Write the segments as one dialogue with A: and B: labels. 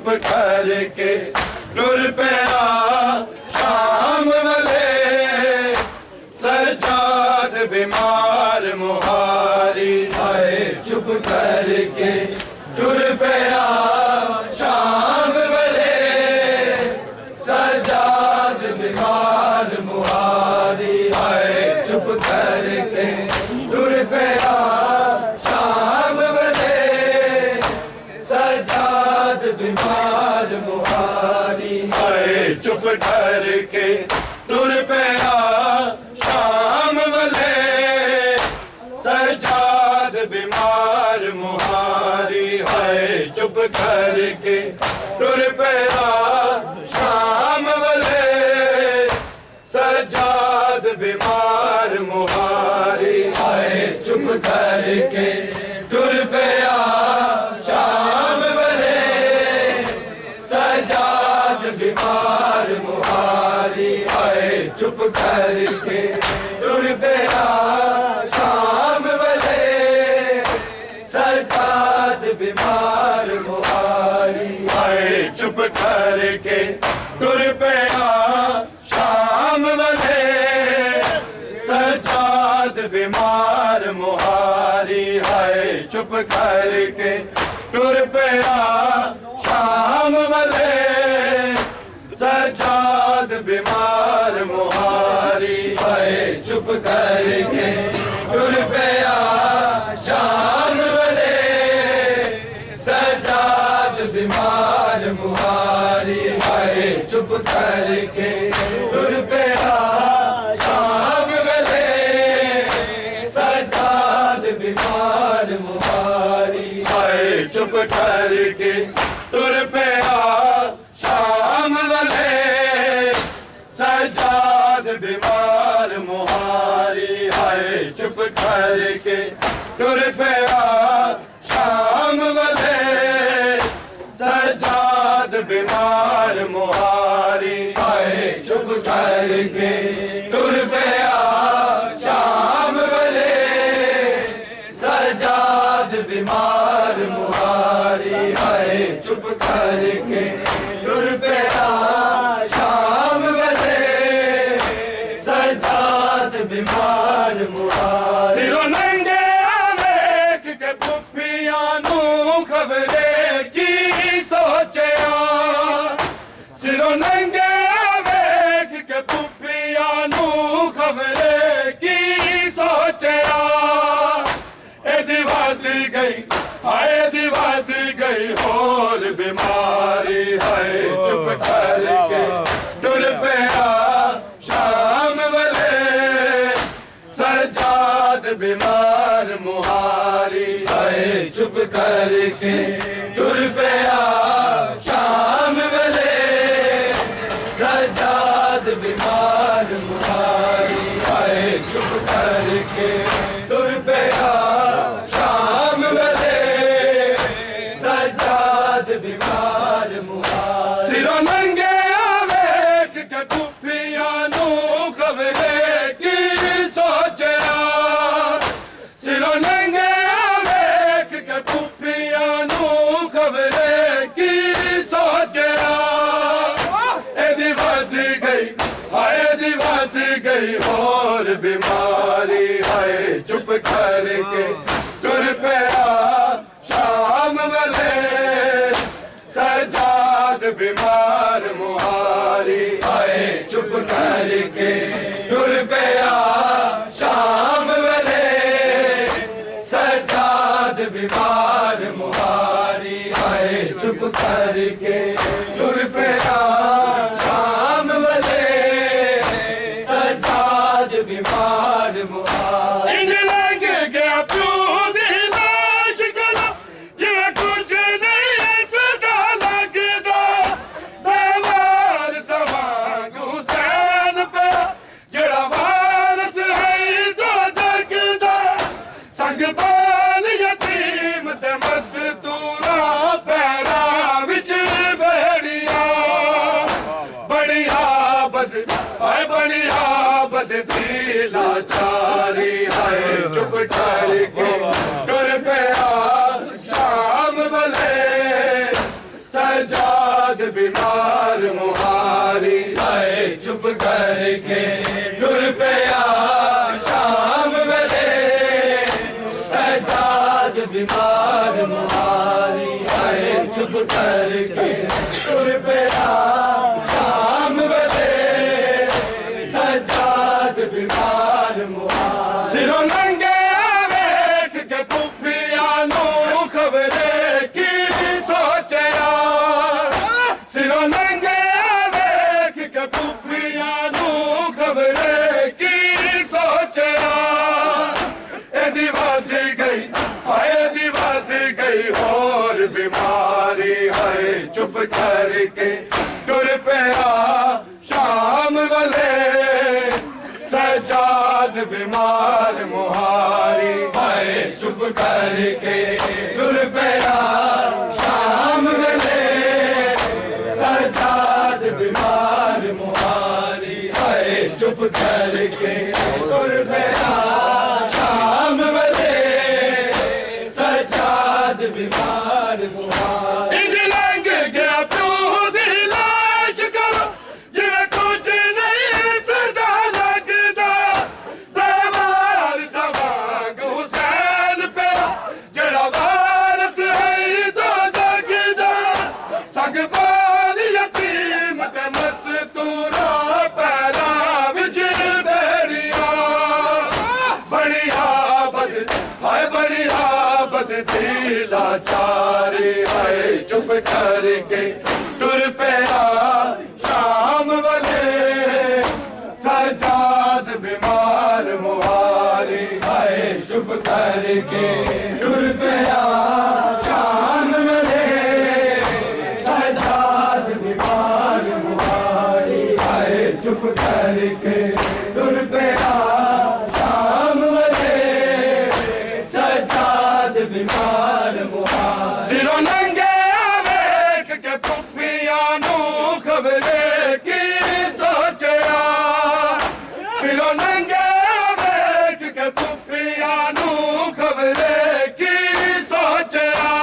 A: चुप करके टुर पिया शाम वाले सजाद बीमार मुहारी आए चुप करके टुर पिया शाम वाले सजाद बीमार मुहारी आए चुप करके टुर पिया शाम वाले सजाद बीमार मुहारी आए चुप करके टुर पिया शाम वाले सजाद बीमार मुहारी है चुप करके टुर पिया शाम वाले सजाद बीमार मुहारी है चुप करके टुर पिया शाम वाले सजाद बीमार मुहारी आए चुप करके टुर पिया शाम वाले सजाद बीमार मुहारी आए चुप करके टुर पिया शाम वाले सजाद बीमार मुहारी आए चुप करके टुर पिया शाम वाले सजाद बीमार मुहारी आए चुप करके टुर पिया शाम वाले सजाद बीमार मुहारी आए चुप करके टुर पिया शाम वाले सजाद बीमार मुहारी आए चुप करके टुर पिया शाम वाले सजाद बीमार मुहारी आए चुप करके टुर पिया शाम वाले सजाद बीमार मुहारी आए चुप करके टुर पिया शाम वाले सजाद बीमार मुहारी आए चुप करके टुर पिया शाम वाले सजाद बीमार मुहारी सिरों नंगे वेख के पुफियां नू खबरे की सोचिया सिरों नंगे वेख के पुफियां नू खबरे की सोचिया एदी वध गई हाय दी वध गई होर बीमारी है चुप करके टुर पिया शाम वाले सजाद बीमार मुहारी आए चुप करके टुर पिया शाम वाले सजाद बीमार मुहारी आए चुप करके टुर पिया शाम वाले सजाद बीमार मुहारी सिरों नंगे वेख के पुफियां नू खबरे की सोचिया सिरों नंगे वेख के पुफियां नू खबरे की सोचिया एदी वध गई हाय दी वध गई होर बीमारी आए चुप करके टुर पिया शाम वाले सजाद बीमार मुहारी आए चुप करके टुर पिया शाम वाले सजाद बीमार मुहारी आए चुप करके टुर पिया शाम वाले सजाद बीमार मुहारी इंज लग गया प्यू दी लाश गला जिवें कुछ नहीं सदा लगदा दीवार सवांग हुसैन पे जेड़ा वारस है दो जगदा संग बाल यतीम ते मस्तूरा पैरां विच बहड़ियां बीमार मुहारी आए चुप करके टुर पिया शाम वेले सजाद बीमार मुहारी आए चुप करके टुर पिया शाम वेले सजाद बीमार मुहारी सिरों नंगे वेख के पुफिया नू खबरे की सोचया सिरों नंगे वेख के पुफिया नू खबरे की सोचया एदी वध गई हाय दी वध गई होर बीमारी हाय चुप करके टुर पिया शाम वाले सजाद बीमार मुहारी हाय चुप करके टुर पिया शाम वाले सजाद बीमार मुहारी हाय चुप करके टुर पिया शाम वाले सजाद बीमार मुहारी इंज लंघ गया प्यो दी लाश करो जिवें कुछ नहीं सदा लगदा दरबार सवांग हुसैन पे जेड़ा वारस है दो जगदा संग बाल यतीम ते मस्तूरा पैरा विच बेड़िया बढ़िया बद हाय बढ़िया बद दिला चारे हाय चुप करके टुर पिया शाम वाले सजाद बीमार मुहारी हाय चुप करके टुर पिया शाम वाले सजाद बीमार मुहारी हाय चुप करके टुर पिया शाम वाले सजाद बीमार मुहारी सिरों नंगे वेख के पुफिया नू खबरे की सोचया सिरों नंगे वेख के पुफिया नू खबरे की सोचया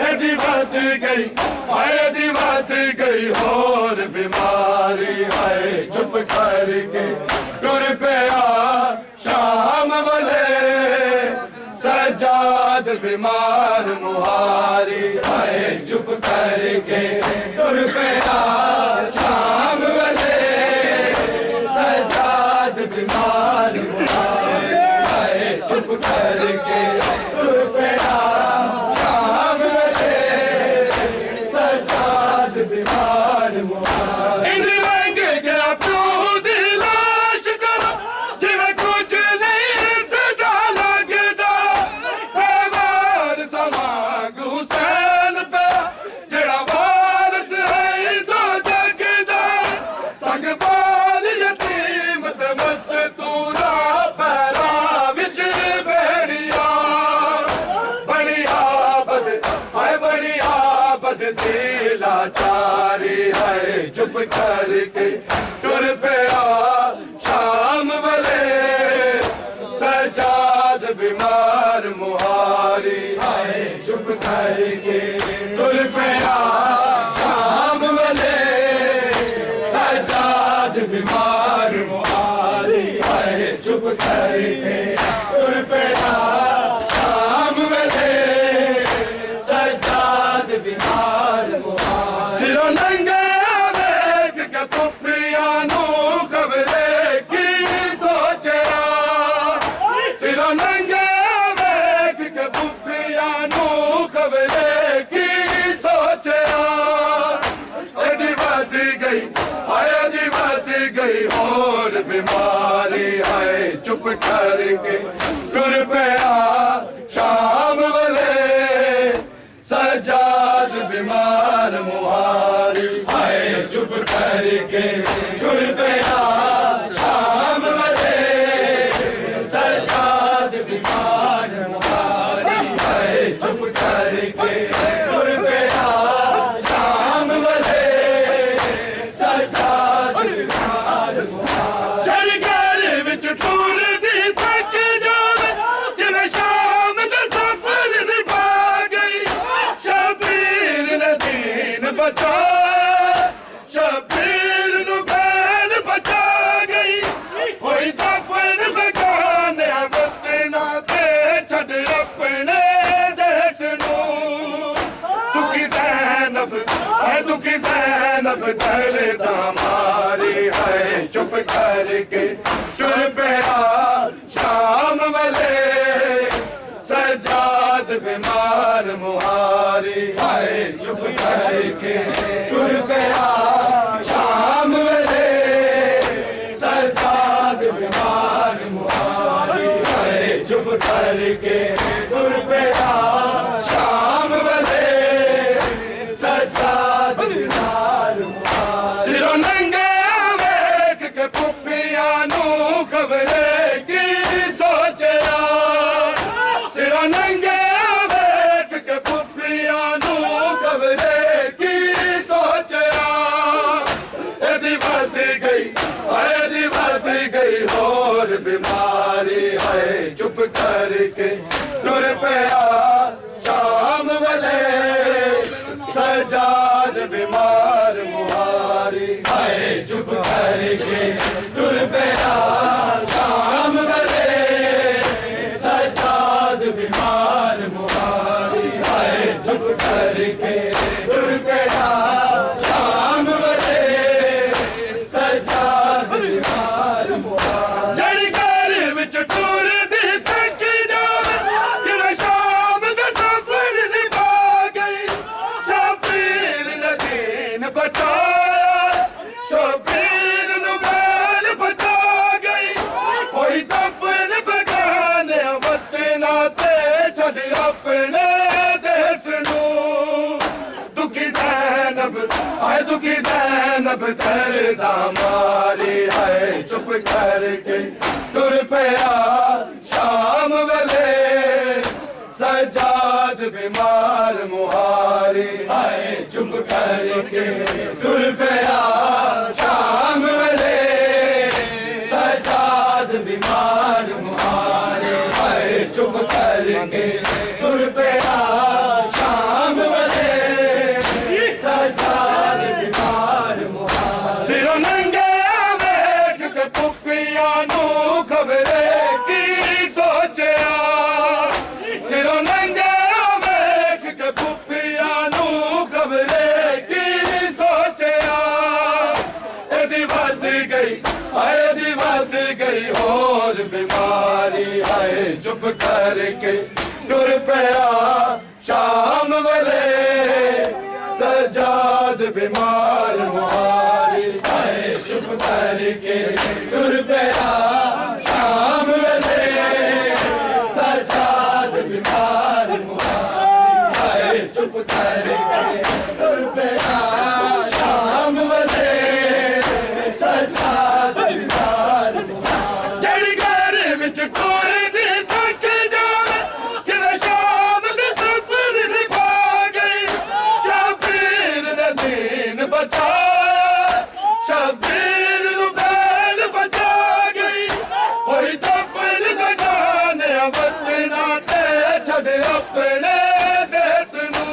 A: एदी वध गई हाय दी वध गई होर बीमारी हाय चुप करके टुर पिया शाम वाले सजाद बीमार मुहारी हाय चुप करके टुर पिया शाम वाले सजाद बीमार मुहारी हाय चुप करके टुर पिया शाम वाले सजाद बीमार मुहारी इंज लंघ गया प्यो दी लाश करो जिवें कुछ नहीं सदा लगदा दरबार सवांग हुसैन पे जेड़ा वारस है दो जगदा संग बाल यतीम ते मस्तूरा पैरा विच बेड़िया बढ़िया बद हाय बढ़िया बद दिला चारे हाय चुप करके टुर पिया शाम वाले सजाद बीमार मुहारी हाय चुप करके टुर पिया शाम वाले सजाद बीमार मुहारी हाय चुप करके टुर पिया शाम वाले सजाद बीमार मुहारी सिरों नंगे वेख के पुफिया नू खबरे की सोचया सिरों नंगे वेख के पुफिया नू खबरे की सोचया एदी वध गई हाय दी वध गई होर बीमारी हाय चुप करके टुर पिया शाम वाले सजाद बीमार मुहारी हाय चुप करके टुर पिया शाम वाले सजाद बीमार मुहारी हाय चुप करके टुर पिया शाम वाले सजाद बीमार मुहारी चढ़ घर विच टूर दी थक जावे जिवें शाम दे सफर दी पा गई शबीर ने दीन बचाया शबीर नू बैल बचा गई होई दफन बेगाने वतना ते छड़ अपने देश नू दुखी ज़ैनब है दुखी ज़ैनब दर्द मारी है चुप करके चुर पिया शाम वाले सजाद बीमार मुहारी आए चुप करके टुर पिया शाम वाले सजाद बीमार मुहारी आए चुप करके टुर पिया शाम वाले सजाद बीमार मुहारी सिरों नंगे वेख के पुप्पियां नू खबरे की सोचया नंगे वेख के पुप्पियां नू खबरे की सोचया एदी वध गई होर बीमारी है चुप करके टुर पिया शाम वाले सजाद बीमार मुहारी है चुप करके टुर पिया शाम वाले बीमार मुहारी आए चुप करके टुर पिया शाम वाले सजाद बीमार मुहारी जड़ी घर विच टुर दी थक जावे कि शाम दा सफर दी पा गई शबीर ने दीन बचाया शबीर नू बैल बचा गई होई दफन बेगाने वतना ते छड़ अपने देश नू दुखी ज़ैनब आए दुखी ज़ैनब दर्द मारी है चुप करके टुर पिया शाम वाले सजाद बीमार मुहारी आए चुप करके टुर पिया शाम वाले सजाद बीमार मुहारी आए चुप करके टुर पिया शाम वाले सजाद बीमार मुहारी सिरों नंगे वेख के पुप्पियां नू खबरे की सोचया सिरों नंगे वेख के पुप्पियां नू खबरे की सोचया एदी वध गई होर बीमारी है चुप करके टुर पिया शाम वाले सजाद बीमार मुहारी है चुप करके टुर पिया शाम वाले सजाद बीमार मुहारी है चुप करके टुर पिया शाम वाले सजाद बीमार मुहारी जड़ी घर विच टुर दी थक जावे कि शाम दे सफर दी पा गई शबीर ने दीन बचाया शबीर नू बैल बचा गई होई दफन बेगाने वतना ते छड़ अपने देश नू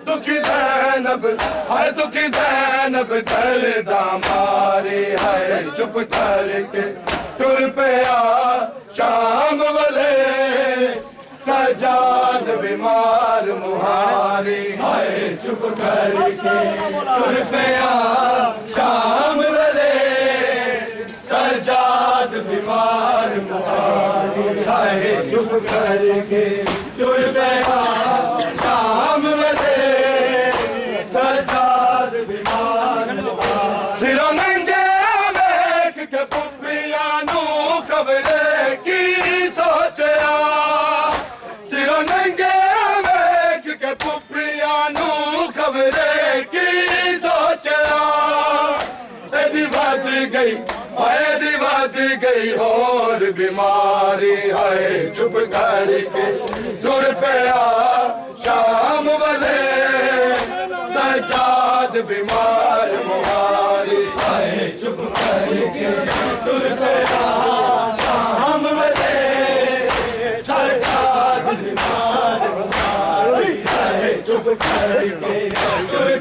A: दुखी ज़ैनब है दुखी ज़ैनब दर्द मारी है चुप करके टुर पिया शाम वाले सजाद बीमार मुहारी है चुप करके टुर पिया शाम वाले सजाद बीमार मुहारी है चुप करके टुर पिया शाम वाले सजाद बीमार मुहारी सिरों नंगे वेख के पुप्पियां नू खबरे की सोचया सिरों नंगे वेख के पुप्पियां नू खबरे की सोचया एदी वध गई होर बीमारी है चुप करके टुर पिया शाम वाले सजाद बीमार मुहारी है चुप करके टुर पिया शाम वाले सजाद बीमार मुहारी है चुप करके टुर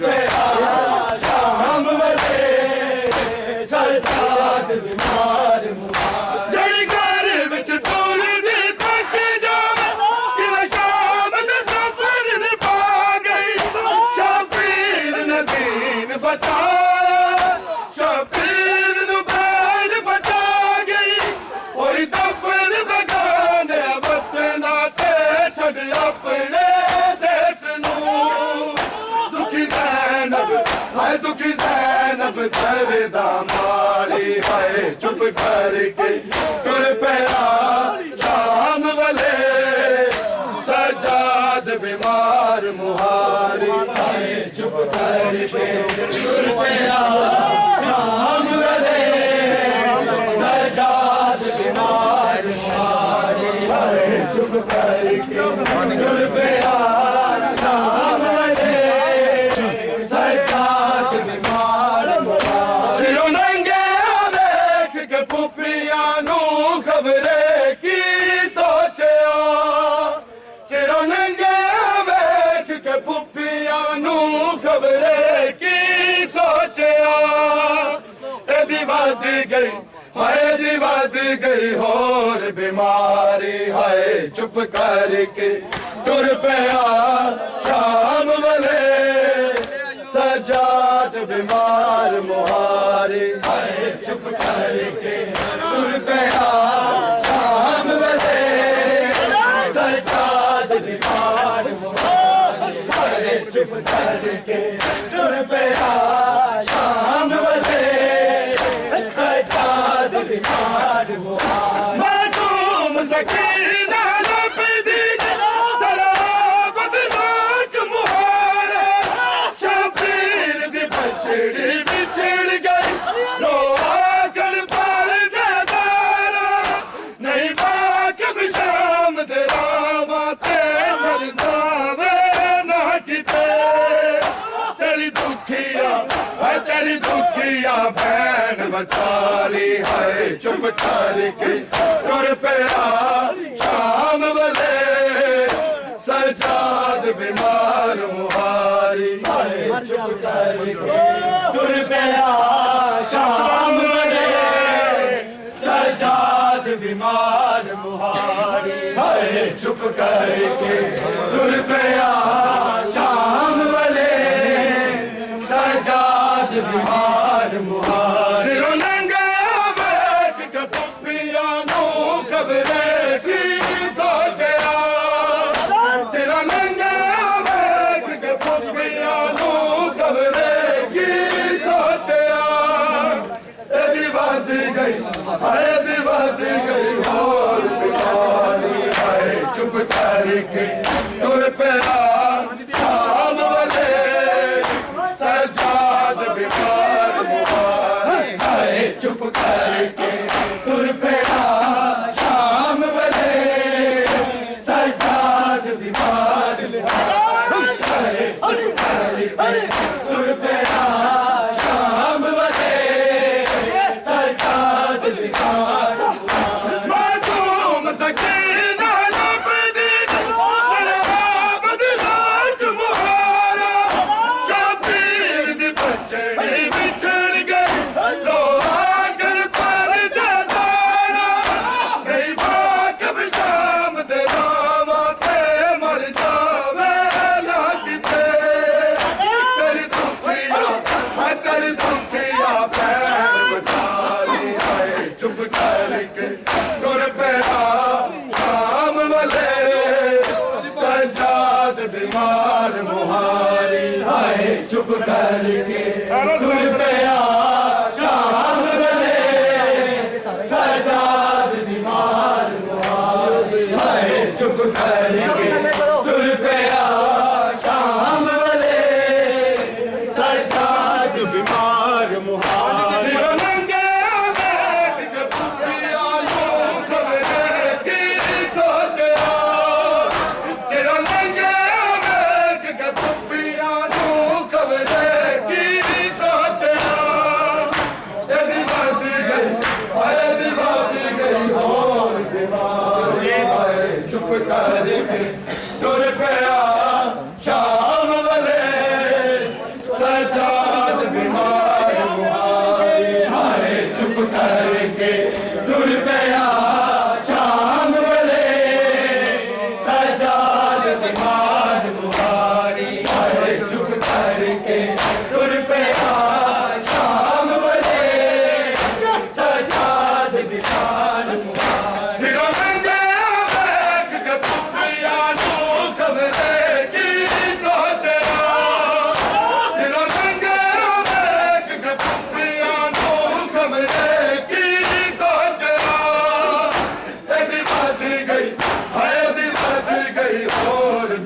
A: बचाया शबीर नू बैल बचा गई ओही दफन बगाने वतना ते छड़ अपने देश नू दुखी ज़ैनब हाय दुखी ज़ैनब दर्दा मारी हाय चुप करके तुर पिया शाम वाले सजाद बीमार मुहारी हाय चुप करके तुर पिया शाम वाले सजाद बीमार मुहारी हाय चुप करके तुर पिया शाम वाले सजाद बीमार मुहारी सिरों नंगे देख के पुपियां नू खबरे की सोचिया सिरों नंगे देख के पुपियां नू खबरे की सोचिया एदी वध गई हाय दी वध गई होर बीमारी हाय चुप करके तुर पिया शाम वाले सजाद बीमार मुहारी हाय चुप करके तुर पिया शाम वाले सजाद बीमार मुहारी हाय चुप करके तुर पिया शाम वाले सजाद बीमार मुहारी मासूम सकीना लबदी सलाबत मुहारा शबीर दी बचड़ी बिछड़ गई रोआ कर पर दारा नहीं वाकिफ शाम दे रामा ते मरना वे ना किते तेरी दुखिया भैन बचारी है चुप करके तुर पिया शाम वाले सजाद बीमार मुहारी हाय चुप करके तुर पिया शाम वाले सजाद बीमार मुहारी हाय चुप करके तुर पिया शाम वाले सजाद बीमार मुहारी सिरों नंगा बैठ के पुपियां नू खबरे की सोचिया सिरों नंगा बैठ के पुपियां नू खबरे की सोचिया एदी वध गई हाय दी वध गई होर बीमारी हाय चुप करके तुर पिया शाम वाले सजाद बीमार मुहारी हाय चुप करके तुर पिया शाम वाले सजाद बीमार मुहारी हाय चुप करके तुर पिया शाम वाले सजाद बीमार मासूम सकीना लबदी सलाबत मुहारा शबीर दी बचड़ी बिछड़ गई रोआ कर पर दारा नहीं वाकिफ शाम दे रामा ते मर जावे ना किते तेरी दुखिया भैन बचारी हाय चुप करके तुर पिया शाम वाले सजाद बीमार मुहारी हाय चुप करके तुर पिया शाम वाले सजाद बीमार मुहारी हाय चुप करके तुर पिया शाम वाले सजाद बीमार मुहारी सिरों नंगे बैठ के पुपियां नू खबरे की सोचिया सिरों नंगे बैठ के पुपियां नू खबरे की सोचिया एदी वध गई हाय दी वध गई होर बीमारी हाय चुप करके तुर पिया शाम वाले सजाद बीमार मुहारी हाय चुप करके तुर पिया शाम वाले सजाद बीमार मुहारी हाय चुप करके तुर पिया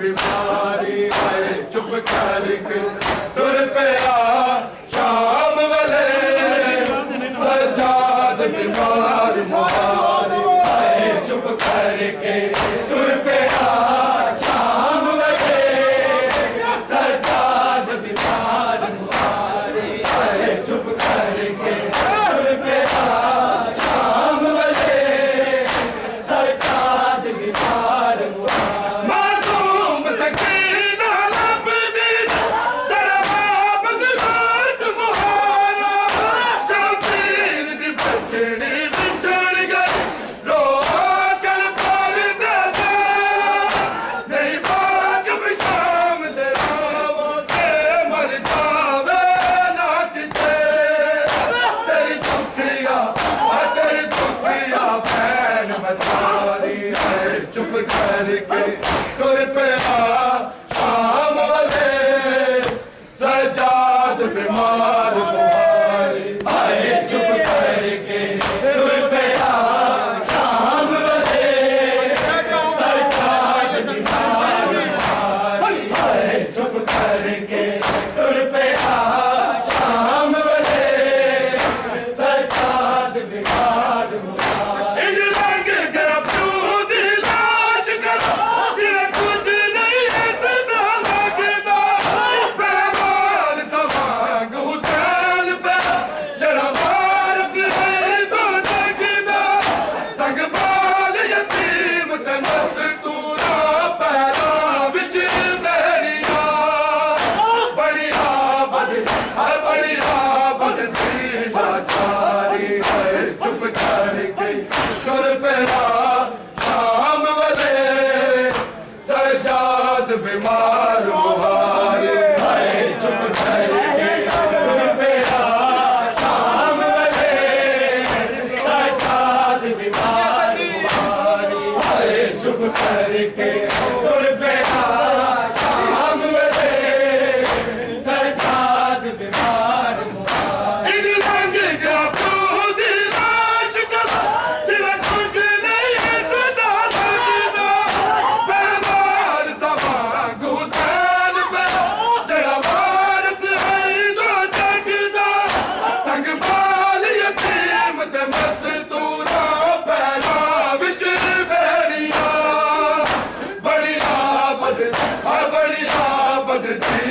A: बीमारी आए चुप करके तुर पिया शाम वाले सजाद बीमार मारी आए चुप करके तुर पिया शाम वाले सजाद बीमार मारी आए चुप करके तुर पिया शाम वाले सजाद बीमार मासूम सकीना लबदी तेरा बदलात मुहारा शबीर दी बचड़ी बिछड़ गई रो कर पर दे नहीं बाग विशाम दे रावों ते मर जावे ना किते तेरी दुखिया भैन बचारी है चुप करके तुर पिया शाम वाले सजाद बीमार तुम्हारी आए चुप करके तुर पिया शाम वाले सजाद बीमार तुम्हारी आए चुप करके तुर पिया शाम वाले सजाद बीमार इंज लग गया दूध लाश करा तेरा कुछ नहीं है सदा लगदा पैमार सवांग हुसैन पे जड़ा वारस है तो जगदा संग बाल यतीम ते मस्तूरा पैरा विच मेरिया बड़ी आबद दी लाचारी है चुप करके तुर पिया शाम वाले सजाद बीमार मुहारे आए चुप करके तुर पिया शाम वाले सजाद बीमार मुहारे आए चुप करके तुर पिया शाम वाले सजाद बीमार मुहारे इंज लंघ गया दूध लाश करा तेरा कुछ नहीं है सदा लगदा पैमार सवांग हुसैन पे जड़ा वारस है तो जगदा संग बाल यतीम ते मस्तूरा पैरा विच मेरिया बड़ी आबद दी